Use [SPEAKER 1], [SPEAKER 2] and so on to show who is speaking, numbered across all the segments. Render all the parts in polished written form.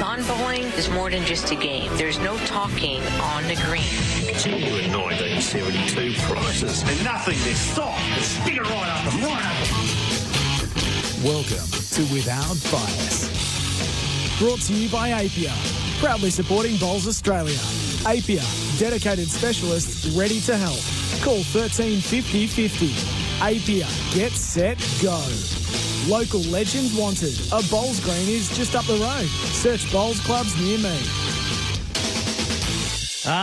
[SPEAKER 1] Lawn bowling is more than just a game. There's no talking on the green.
[SPEAKER 2] Genuine 1972 prices.
[SPEAKER 3] And nothing to stop. Stick it right up and right up.
[SPEAKER 4] Welcome to Without Bias. Brought to you by Apia, proudly supporting Bowls Australia. Apia, dedicated specialists ready to help. Call 13 50 50. Apia, get set, go. Local legends wanted. A bowls green is just up the road. Search bowls clubs near me.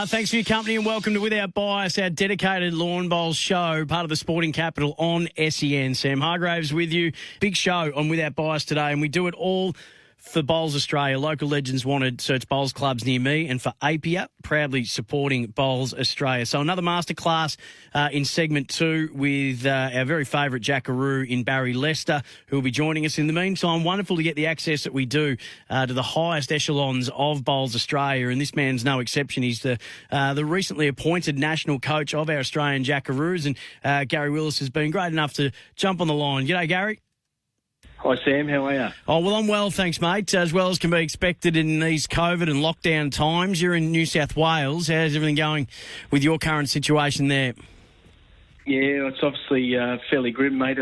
[SPEAKER 5] Thanks for your company and welcome to Without Bias, our dedicated lawn bowls show, part of the Sporting Capital on SEN. Sam Hargraves with you. Big show on Without Bias today, and we do it all for Bowls Australia. Local legends wanted. Search bowls clubs near me. And for Apia, proudly supporting Bowls Australia. So another masterclass in segment 2 with our very favourite Jackaroo in Barrie Lester, who will be joining us in the meantime. Wonderful to get the access that we do to the highest echelons of Bowls Australia. And this man's no exception. He's the recently appointed national coach of our Australian Jackaroos. And Gary Willis has been great enough to jump on the line. G'day, Gary.
[SPEAKER 6] Hi, Sam. How are you?
[SPEAKER 5] Oh, well, I'm well, thanks, mate. As well as can be expected in these COVID and lockdown times. You're in New South Wales. How's everything going with your current situation there?
[SPEAKER 6] Yeah, it's obviously fairly grim, mate.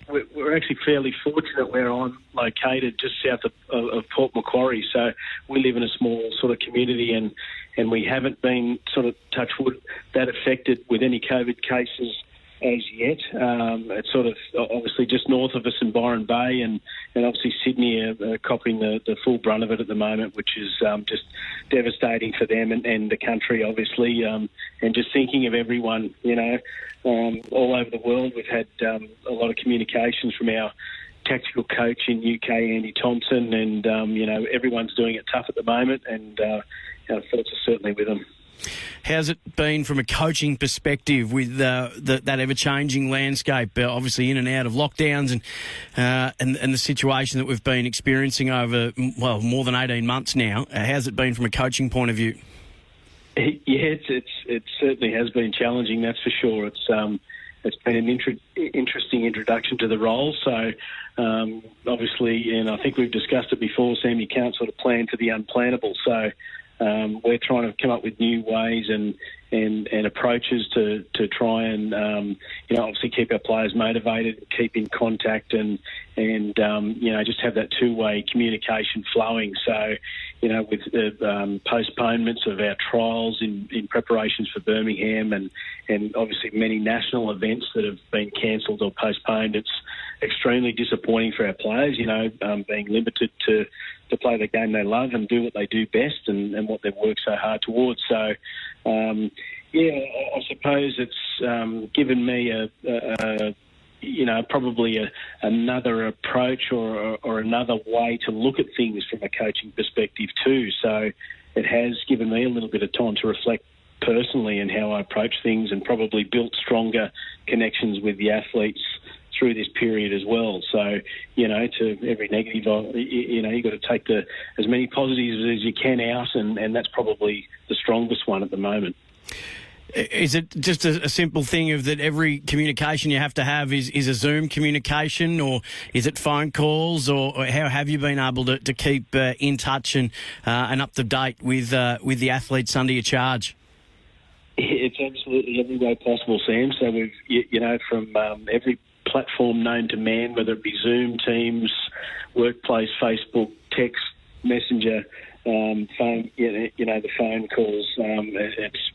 [SPEAKER 6] We're actually fairly fortunate where I'm located, just south of Port Macquarie. So we live in a small sort of community and we haven't been sort of, touch wood, that affected with any COVID cases as yet. It's sort of obviously just north of us in Byron Bay and obviously Sydney are copying the full brunt of it at the moment, which is just devastating for them and the country, obviously. And just thinking of everyone, all over the world. We've had a lot of communications from our tactical coach in UK, Andy Thompson, and, everyone's doing it tough at the moment, and our thoughts are certainly with them.
[SPEAKER 5] How's it been from a coaching perspective with that ever-changing landscape, obviously in and out of lockdowns and the situation that we've been experiencing over, more than 18 months now? How's it been from a coaching point of view?
[SPEAKER 6] Yeah, it certainly has been challenging, that's for sure. It's been an interesting introduction to the role. So, obviously, and I think we've discussed it before, Sam, you can't sort of plan for the unplannable. So, we're trying to come up with new ways and approaches to try and obviously keep our players motivated, keep in contact, and just have that two-way communication flowing. So with the postponements of our trials in preparations for Birmingham and obviously many national events that have been cancelled or postponed, it's extremely disappointing for our players. Being limited to play the game they love and do what they do best and what they've worked so hard towards. So, I suppose it's given me probably another approach or another way to look at things from a coaching perspective too. So it has given me a little bit of time to reflect personally in how I approach things and probably built stronger connections with the athletes through this period as well. So, to every negative, you've got to take as many positives as you can out, and that's probably the strongest one at the moment.
[SPEAKER 5] Is it just a simple thing of that every communication you have to have is a Zoom communication, or is it phone calls, or how have you been able to keep in touch and up to date with the athletes under your charge?
[SPEAKER 6] It's absolutely every way possible, Sam. So we've, from every platform known to man, whether it be Zoom, Teams, Workplace, Facebook, text, Messenger, phone, the phone calls.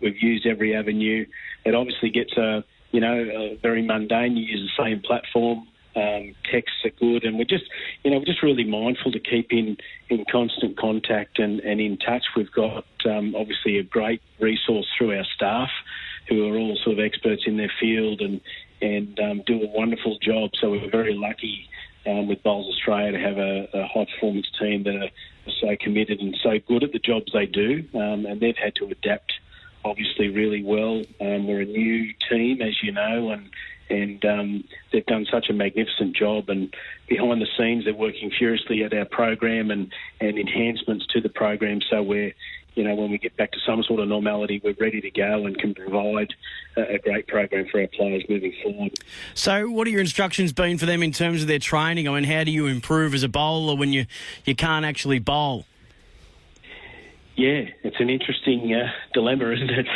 [SPEAKER 6] We've used every avenue. It obviously gets very mundane. You use the same platform. Texts are good, and we're just really mindful to keep in constant contact and in touch. We've got obviously a great resource through our staff, who are all sort of experts in their field and do a wonderful job. So we're very lucky with Bowls Australia to have a high-performance team that are so committed and so good at the jobs they do, and they've had to adapt, obviously, really well. We're a new team, as you know, and they've done such a magnificent job. And behind the scenes, they're working furiously at our program and enhancements to the program. So we're, when we get back to some sort of normality, we're ready to go and can provide a great program for our players moving forward.
[SPEAKER 5] So what are your instructions been for them in terms of their training? I mean, how do you improve as a bowler when you can't actually bowl?
[SPEAKER 6] Yeah, it's an interesting dilemma, isn't it?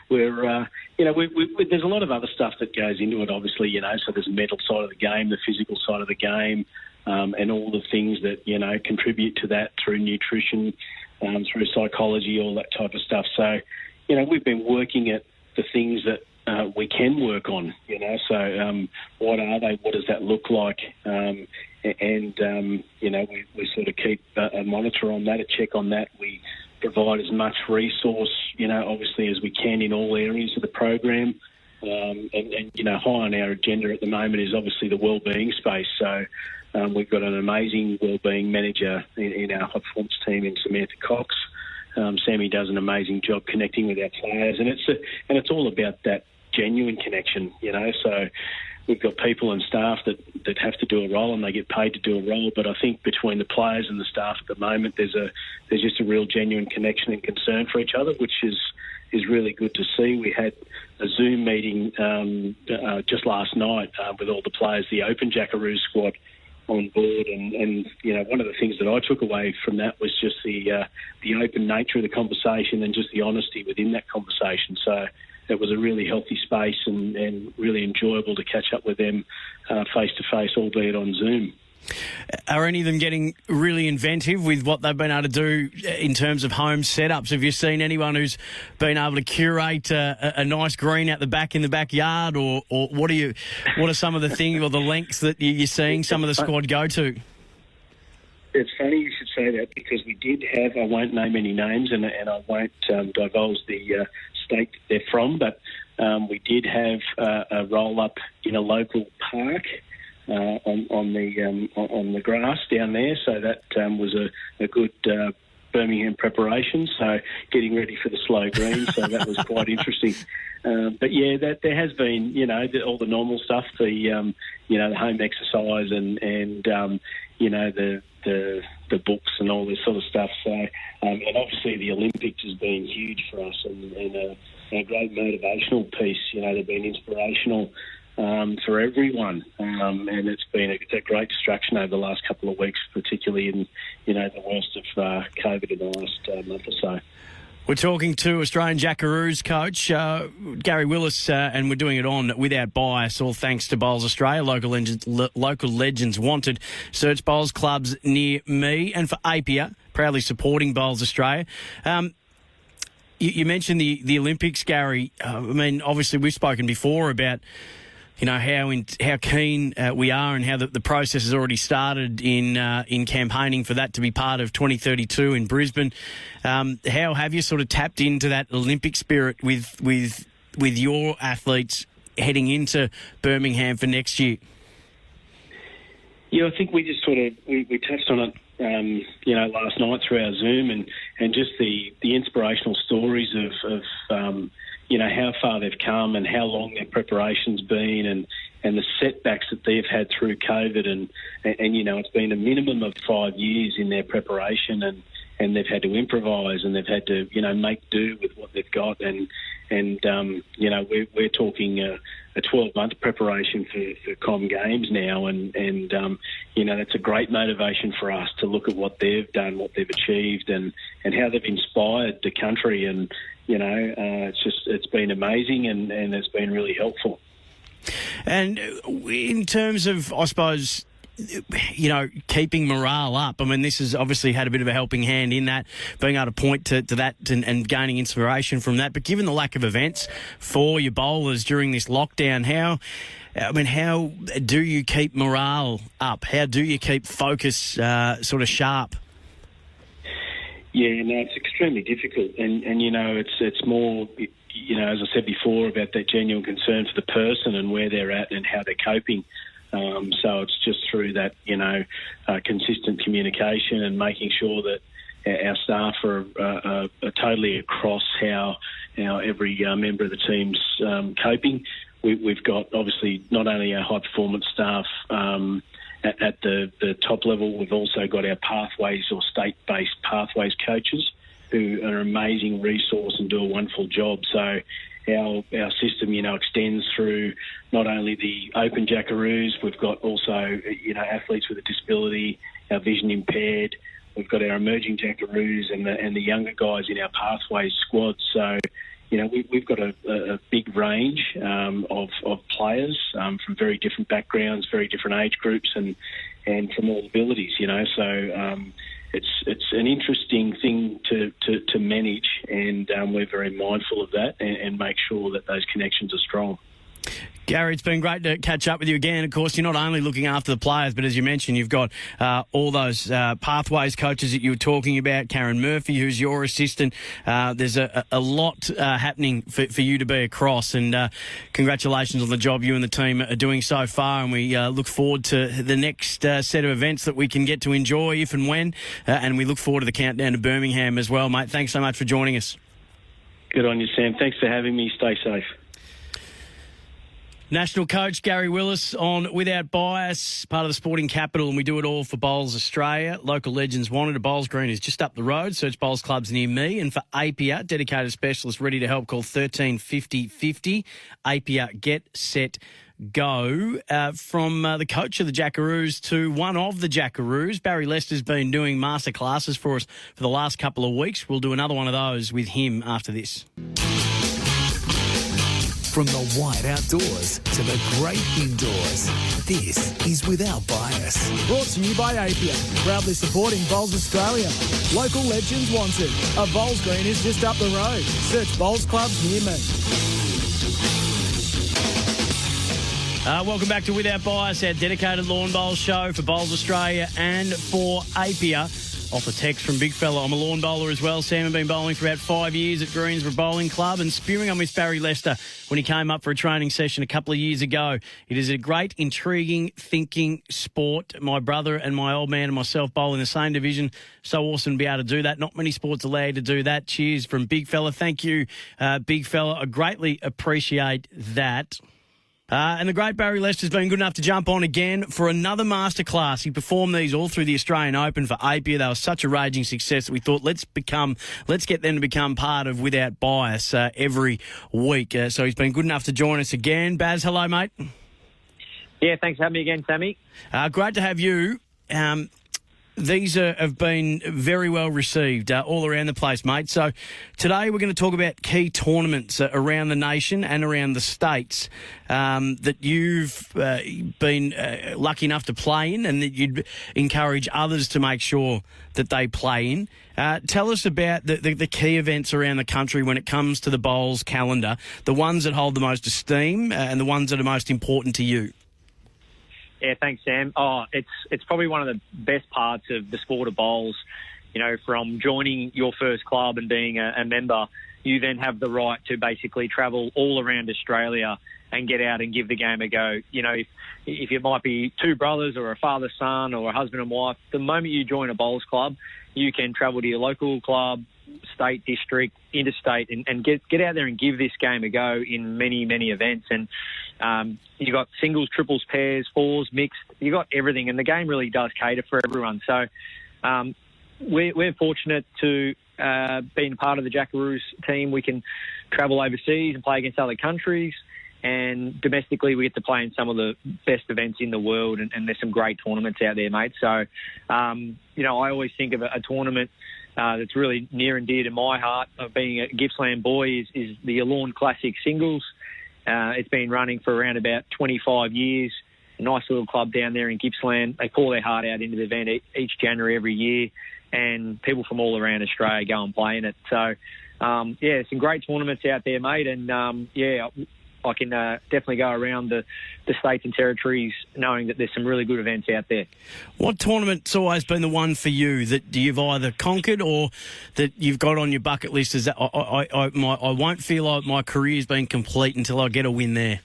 [SPEAKER 6] There's a lot of other stuff that goes into it, obviously, so there's the mental side of the game, the physical side of the game, and all the things that, contribute to that through nutrition, through psychology, all that type of stuff. So, we've been working at the things that we can work on, so what are they? What does that look like? We sort of keep a monitor on that, a check on that. We provide as much resource, obviously as we can in all areas of the program. High on our agenda at the moment is obviously the wellbeing space. So we've got an amazing wellbeing manager in our high performance team in Samantha Cox. Sammy does an amazing job connecting with our players, and it's all about that genuine connection, So we've got people and staff that have to do a role, and they get paid to do a role. But I think between the players and the staff at the moment, there's just a real genuine connection and concern for each other, which is really good to see. We had a Zoom meeting just last night with all the players, the Open Jackaroos squad on board, and one of the things that I took away from that was just the open nature of the conversation and just the honesty within that conversation. So it was a really healthy space and really enjoyable to catch up with them face-to-face, albeit on Zoom.
[SPEAKER 5] Are any of them getting really inventive with what they've been able to do in terms of home setups? Have you seen anyone who's been able to curate a nice green out the back in the backyard, or what are some of the things or the lengths that you're seeing some of the squad go to?
[SPEAKER 6] It's funny you should say that, because we did have, I won't name any names and I won't divulge the state that they're from, but we did have a roll-up in a local park on the grass down there, so that was a good Birmingham preparation, so getting ready for the slow green, so that was quite interesting. But yeah, that there has been, all the normal stuff, the home exercise and the books and all this sort of stuff. So, and obviously the Olympics has been huge for us and a great motivational piece. They've been inspirational for everyone, and it's been a great distraction over the last couple of weeks, particularly in the worst of COVID in the last month or so.
[SPEAKER 5] We're talking to Australian Jackaroos coach Gary Willis, and we're doing it on Without Bias, all thanks to Bowls Australia. Local legends wanted. Search Bowls clubs near me, and for Apia, proudly supporting Bowls Australia. You mentioned the Olympics, Gary. Obviously we've spoken before about how keen we are and how the process has already started in campaigning for that to be part of 2032 in Brisbane. How have you sort of tapped into that Olympic spirit with your athletes heading into Birmingham for next year?
[SPEAKER 6] Yeah, I think we just we touched on it, last night through our Zoom and just the inspirational stories of how far they've come and how long their preparation's been and the setbacks that they've had through COVID and it's been a minimum of 5 years in their preparation and they've had to improvise and they've had to, make do with what they've got and we're talking a 12-month preparation for Com Games now and that's a great motivation for us to look at what they've done, what they've achieved and how they've inspired the country and it's been amazing and it's been really helpful.
[SPEAKER 5] And in terms of, I suppose, keeping morale up, this has obviously had a bit of a helping hand in that, being able to point to that and gaining inspiration from that. But given the lack of events for your bowlers during this lockdown, how do you keep morale up? How do you keep focus sort of sharp?
[SPEAKER 6] Yeah, no, it's extremely difficult, and it's more, as I said before, about that genuine concern for the person and where they're at and how they're coping. So it's just through that, consistent communication and making sure that our staff are totally across how every member of the team's coping. We've got obviously not only our high performance staff at the top level, we've also got our pathways or state-based pathways coaches who are an amazing resource and do a wonderful job. So our system, extends through not only the Open Jackaroos, we've got also, athletes with a disability, our vision impaired, We've got our emerging Jackaroos and the younger guys in our Pathways squad. So, we've got a big range of players from very different backgrounds, very different age groups, and from all abilities. So it's an interesting thing to manage, and we're very mindful of that and make sure that those connections are strong.
[SPEAKER 5] Gary, it's been great to catch up with you again. Of course, you're not only looking after the players, but as you mentioned, you've got all those Pathways coaches that you were talking about, Karen Murphy, who's your assistant. There's a lot happening for you to be across, and congratulations on the job you and the team are doing so far, and we look forward to the next set of events that we can get to enjoy if and when, and we look forward to the countdown to Birmingham as well, mate. Thanks so much for joining us.
[SPEAKER 6] Good on you, Sam. Thanks for having me. Stay safe.
[SPEAKER 5] National coach Gary Willis on Without Bias, part of the Sporting Capital, and we do it all for Bowls Australia. Local legends wanted. A Bowls Green is just up the road. Search Bowls clubs near me. And for Apia, dedicated specialist ready to help, call 1350 50. Apia, get set, go. From the coach of the Jackaroos to one of the Jackaroos, Barrie Lester's been doing masterclasses for us for the last couple of weeks. We'll do another one of those with him after this.
[SPEAKER 4] From the wide outdoors to the great indoors, this is Without Bias. Brought to you by Apia, proudly supporting Bowls Australia. Local legends wanted. A Bowls Green is just up the road. Search Bowls clubs near me.
[SPEAKER 5] Welcome back to Without Bias, our dedicated lawn bowls show for Bowls Australia and for Apia. Off a text from Big Fella, I'm a lawn bowler as well. Sam had been bowling for about 5 years at Greensborough Bowling Club, and spewing on with Barrie Lester when he came up for a training session a couple of years ago. It is a great, intriguing, thinking sport. My brother and my old man and myself bowl in the same division. So awesome to be able to do that. Not many sports allow you to do that. Cheers from Big Fella. Thank you, Big Fella. I greatly appreciate that. And the great Barrie Lester's been good enough to jump on again for another masterclass. He performed these all through the Australian Open for Apia. They were such a raging success that we thought, let's get them to become part of Without Bias every week. So he's been good enough to join us again. Baz, hello, mate.
[SPEAKER 7] Yeah, thanks for having me again, Sammy.
[SPEAKER 5] Great to have you. These have been very well received all around the place, mate. So today we're going to talk about key tournaments around the nation and around the states that you've been lucky enough to play in, and that you'd encourage others to make sure that they play in. Tell us about the key events around the country when it comes to the bowls calendar, the ones that hold the most esteem and the ones that are most important to you.
[SPEAKER 7] Yeah, thanks, Sam. It's probably one of the best parts of the sport of bowls. From joining your first club and being a member, you then have the right to basically travel all around Australia and get out and give the game a go. If it might be two brothers or a father-son or a husband and wife, the moment you join a bowls club, you can travel to your local club, state, district, interstate, and get out there and give this game a go in many, many events. And you've got singles, triples, pairs, fours, mixed. You've got everything, and the game really does cater for everyone. So we're fortunate to being part of the Jackaroos team. We can travel overseas and play against other countries, and domestically we get to play in some of the best events in the world, and there's some great tournaments out there, mate. So, I always think of a tournament that's really near and dear to my heart, of being a Gippsland boy, is the Lawn Classic Singles. It's been running for around about 25 years. A nice little club down there in Gippsland. They pour their heart out into the event each January every year, and people from all around Australia go and play in it. So, some great tournaments out there, mate, and I can definitely go around the states and territories knowing that there's some really good events out there.
[SPEAKER 5] What tournament's always been the one for you that you've either conquered or that you've got on your bucket list? Is that I won't feel like my career's been complete until I get a win there?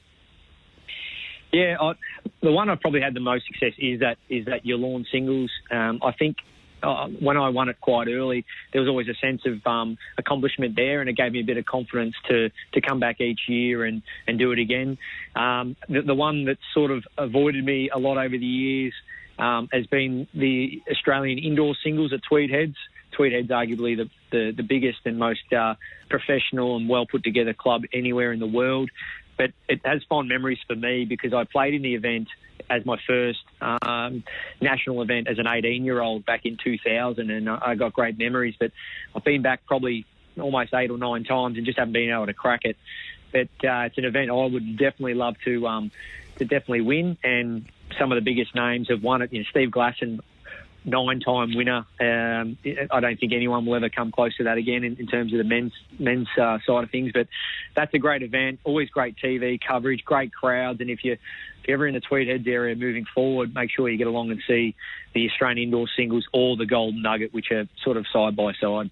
[SPEAKER 7] Yeah, the one I've probably had the most success is that your lawn singles. I think when I won it quite early, there was always a sense of accomplishment there, and it gave me a bit of confidence to come back each year and do it again. The one that sort of avoided me a lot over the years has been the Australian indoor singles at Tweed Heads. Tweed Heads arguably the biggest and most professional and well put together club anywhere in the world. But it has fond memories for me because I played in the event as my first national event as an 18-year-old back in 2000, and I got great memories. But I've been back probably almost 8 or 9 times and just haven't been able to crack it. But it's an event I would definitely love to definitely win, and some of the biggest names have won it. Steve Glasson, 9-time winner. I don't think anyone will ever come close to that again in terms of the men's side of things. But that's a great event. Always great TV coverage, great crowds. And if you're ever in the Tweed Heads area moving forward, make sure you get along and see the Australian indoor singles or the Golden Nugget, which are sort of side by side.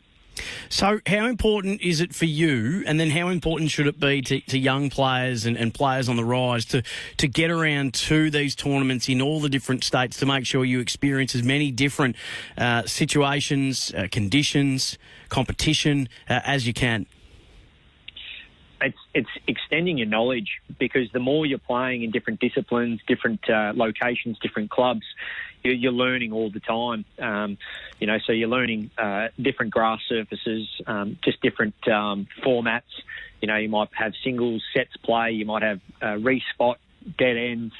[SPEAKER 5] So how important is it for you, and then how important should it be to young players and players on the rise to get around to these tournaments in all the different states to make sure you experience as many different situations, conditions, competition as you can?
[SPEAKER 7] It's extending your knowledge, because the more you're playing in different disciplines, different locations, different clubs, you're learning all the time. So you're learning different grass surfaces, just different formats. You might have singles, sets play, you might have respot, dead ends.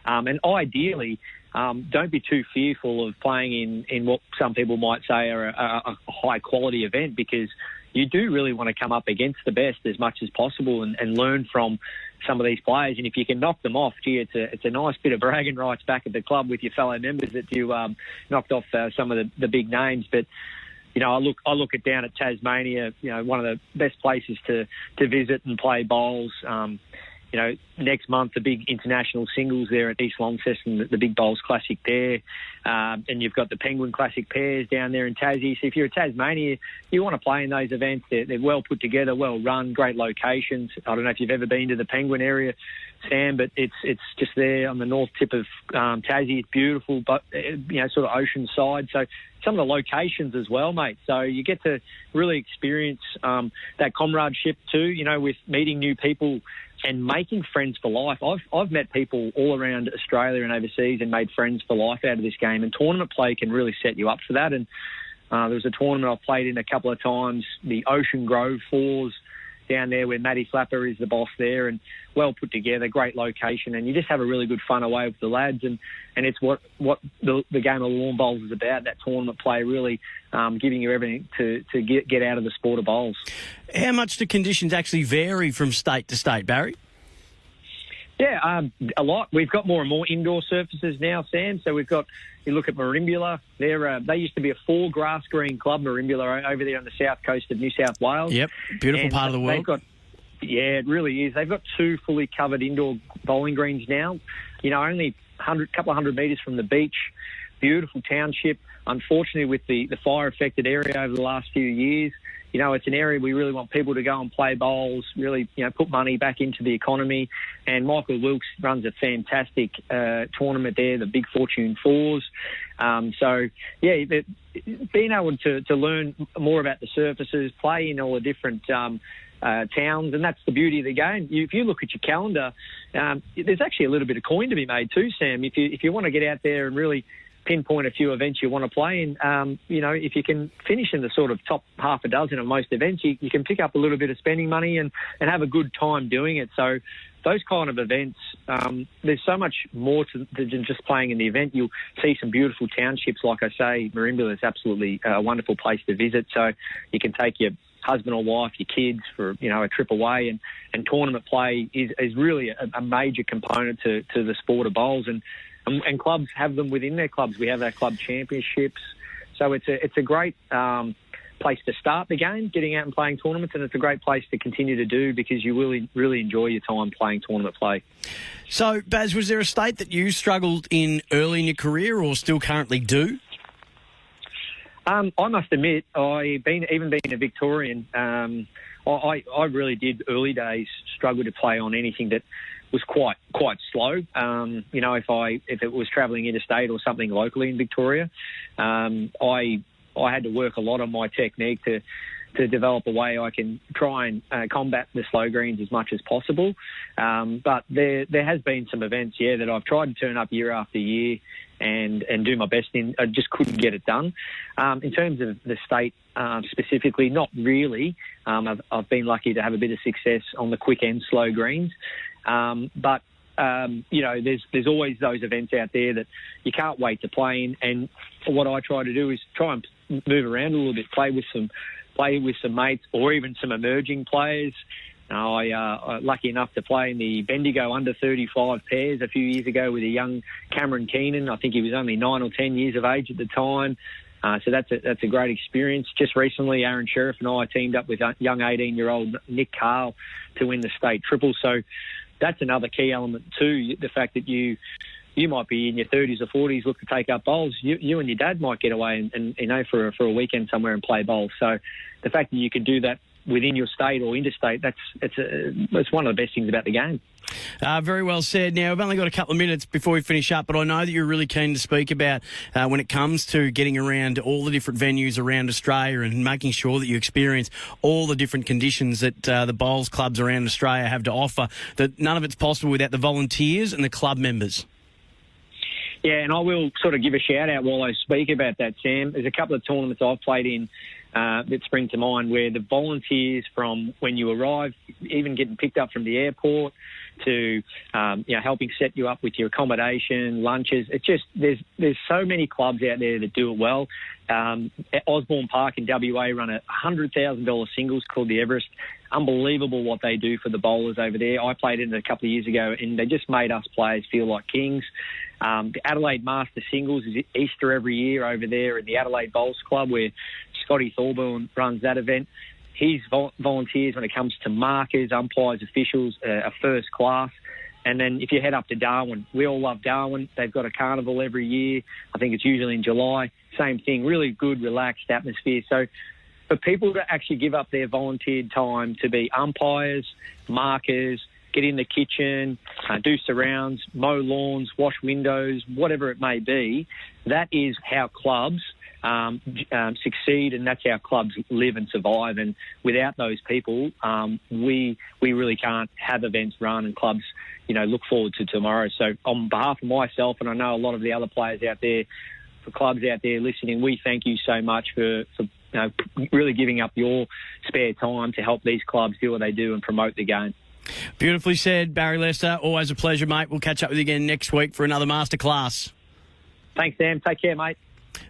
[SPEAKER 7] And ideally, don't be too fearful of playing in what some people might say are a high-quality event, because you do really want to come up against the best as much as possible and learn from some of these players. And if you can knock them off, it's a nice bit of bragging rights back at the club with your fellow members that you knocked off some of the big names. But I look at down at Tasmania, one of the best places to visit and play bowls. Next month, the big international singles there at East Launceston, the Big Bowls Classic there. And you've got the Penguin Classic pairs down there in Tassie. So if you're at Tasmania, you want to play in those events. They're well put together, well run, great locations. I don't know if you've ever been to the Penguin area, Sam, but it's just there on the north tip of Tassie. It's beautiful, but sort of ocean side. So some of the locations as well, mate. So you get to really experience that comradeship too, with meeting new people and making friends for life. I've met people all around Australia and overseas and made friends for life out of this game. And tournament play can really set you up for that. And there was a tournament I've played in a couple of times, the Ocean Grove Fours down there, where Matty Flapper is the boss there, and well put together, great location, and you just have a really good fun away with the lads, and it's what the game of lawn bowls is about, that tournament play, really giving you everything to get out of the sport of bowls.
[SPEAKER 5] How much do conditions actually vary from state to state, Barry?
[SPEAKER 7] Yeah, a lot. We've got more and more indoor surfaces now, Sam. So we've got, you look at Merimbula, they used to be a 4 grass green club, Merimbula, over there on the south coast of New South Wales.
[SPEAKER 5] Yep, beautiful part of the world.
[SPEAKER 7] It really is. They've got 2 fully covered indoor bowling greens now. Only a couple of hundred metres from the beach. Beautiful township. Unfortunately, with the fire-affected area over the last few years, it's an area we really want people to go and play bowls, really, put money back into the economy. And Michael Wilkes runs a fantastic tournament there, the Big Fortune Fours. Being able to learn more about the surfaces, play in all the different towns, and that's the beauty of the game. If you look at your calendar, there's actually a little bit of coin to be made too, Sam. If you want to get out there and really pinpoint a few events you want to play in, if you can finish in the sort of top half a dozen of most events, you can pick up a little bit of spending money and have a good time doing it. So those kind of events, there's so much more than just playing in the event. You'll see some beautiful townships. Like I say, Merimbula is absolutely a wonderful place to visit. So you can take your husband or wife, your kids for a trip away, and tournament play is really a major component to the sport of bowls, and clubs have them within their clubs. We have our club championships, so it's a great place to start the game, getting out and playing tournaments, and it's a great place to continue to do, because you really, really enjoy your time playing tournament play.
[SPEAKER 5] So, Baz, was there a state that you struggled in early in your career, or still currently do?
[SPEAKER 7] I must admit, I've been a Victorian. I really did early days struggle to play on anything that was quite slow. If it was travelling interstate or something locally in Victoria, I had to work a lot on my technique to develop a way I can try and combat the slow greens as much as possible. But there has been some events, that I've tried to turn up year after year and do my best in. I just couldn't get it done. In terms of the state specifically, not really. I've been lucky to have a bit of success on the quick and slow greens. But there's always those events out there that you can't wait to play in. And what I try to do is try and move around a little bit, play with some mates or even some emerging players. I lucky enough to play in the Bendigo under 35 pairs a few years ago with a young Cameron Keenan. I think he was only 9 or 10 years of age at the time. So that's a great experience. Just recently, Aaron Sheriff and I teamed up with young 18-year-old Nick Carl to win the state triple. So that's another key element too, the fact that you might be in your 30s or 40s, look to take up bowls. You and your dad might get away and for a weekend somewhere and play bowls. So the fact that you can do that within your state or interstate, it's one of the best things about the game.
[SPEAKER 5] Very well said. Now, we've only got a couple of minutes before we finish up, but I know that you're really keen to speak about when it comes to getting around all the different venues around Australia and making sure that you experience all the different conditions that the bowls clubs around Australia have to offer, that none of it's possible without the volunteers and the club members.
[SPEAKER 7] Yeah, and I will sort of give a shout-out while I speak about that, Sam. There's a couple of tournaments I've played in that spring to mind where the volunteers from when you arrive, even getting picked up from the airport to helping set you up with your accommodation, lunches. It's just there's so many clubs out there that do it well. At Osborne Park in WA run a $100,000 singles called the Everest. Unbelievable what they do for the bowlers over there. I played in it a couple of years ago and they just made us players feel like kings. The Adelaide Master Singles is Easter every year over there in the Adelaide Bowls Club where Scotty Thorburn runs that event. His volunteers when it comes to markers, umpires, officials, are first class. And then if you head up to Darwin, we all love Darwin. They've got a carnival every year. I think it's usually in July. Same thing, really good, relaxed atmosphere. So for people to actually give up their volunteered time to be umpires, markers, get in the kitchen, do surrounds, mow lawns, wash windows, whatever it may be, that is how clubs succeed, and that's how clubs live and survive. And without those people, we really can't have events run and clubs, look forward to tomorrow. So on behalf of myself, and I know a lot of the other players out there, for clubs out there listening, we thank you so much for really giving up your spare time to help these clubs do what they do and promote the game.
[SPEAKER 5] Beautifully said, Barrie Lester. Always a pleasure, mate. We'll catch up with you again next week for another masterclass.
[SPEAKER 7] Thanks, Sam. Take care, mate.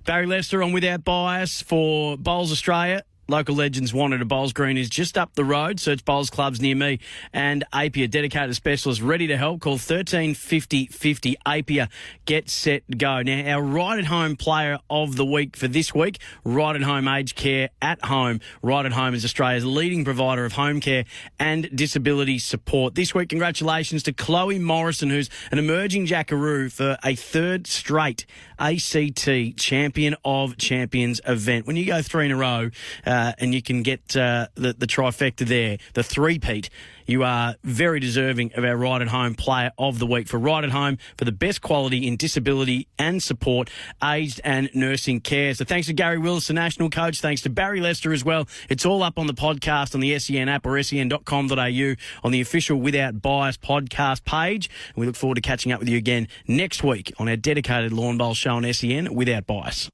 [SPEAKER 5] Barrie Lester on Without Bias for Bowls Australia. Local Legends Wanted. A Bowls Green is just up the road. Search bowls clubs near me. And Apia, dedicated specialist, ready to help. Call 1350 50. Apia, get set, go. Now, our Right at Home player of the week for this week, Right at Home Aged Care at Home. Right at Home is Australia's leading provider of home care and disability support. This week, congratulations to Chloe Morrison, who's an emerging Jackaroo for a third straight ACT Champion of Champions event. When you go 3 in a row, and you can get the trifecta there, the three-peat, you are very deserving of our Right at Home player of the week for Right at Home for the best quality in disability and support, aged and nursing care. So thanks to Gary Willis, the national coach. Thanks to Barrie Lester as well. It's all up on the podcast on the SEN app or sen.com.au on the official Without Bias podcast page. And we look forward to catching up with you again next week on our dedicated Lawn Bowl show on SEN, Without Bias.